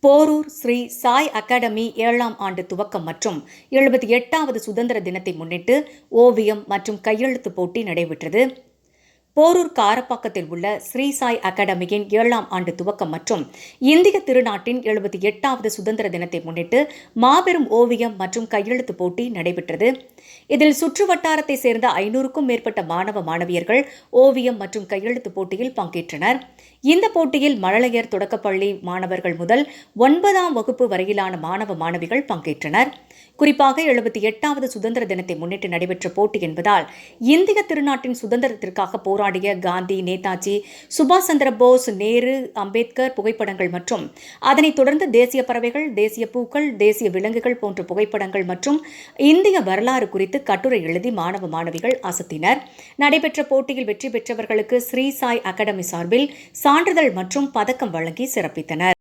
Porur Sri Sai academy 7ஆம் ஆண்டு துவக்கம் மற்றும் 78வது சுதந்திர தினத்தை முன்னிட்டு ஓவியம் மற்றும் கையெழுத்து போட்டி நடைபெற்றது. போரூர் காரப்பாக்கத்தில் உள்ள ஸ்ரீ சாய் அகாடமியின் 7ஆம் ஆண்டு துவக்கம் மற்றும் இந்திய திருநாட்டின் 78வது சுதந்திர தினத்தை முன்னிட்டு மாபெரும் ஓவியம் மற்றும் கையெழுத்து போட்டி நடைபெற்றது. இதில் சுற்று வட்டாரத்தை சேர்ந்த 500க்கும் மேற்பட்ட மாணவ மாணவியர்கள் ஓவியம் மற்றும் கையெழுத்து போட்டியில் பங்கேற்றனர். இந்த போட்டியில் மழலையர் தொடக்கப்பள்ளி மாணவர்கள் முதல் 9ஆம் வகுப்பு வரையிலான மாணவ மாணவிகள் பங்கேற்றனர். குறிப்பாக 78வது சுதந்திர தினத்தை முன்னிட்டு நடைபெற்ற போட்டி என்பதால் இந்திய திருநாட்டின் சுதந்திரத்திற்காக போராடிய காந்தி, நேதாஜி, சுபாஷ் சந்திர போஸ், நேரு, அம்பேத்கர் புகைப்படங்கள் மற்றும் அதனைத் தொடர்ந்து தேசிய பறவைகள், தேசிய பூக்கள், தேசிய விலங்குகள் போன்ற புகைப்படங்கள் மற்றும் இந்திய வரலாறு குறித்து கட்டுரை எழுதி மாணவ மாணவிகள் அசத்தினர். நடைபெற்ற போட்டியில் வெற்றி பெற்றவர்களுக்கு ஸ்ரீ சாய் அகாடமி சார்பில் சான்றிதழ் மற்றும் பதக்கம் வழங்கி சிறப்பித்தனர்.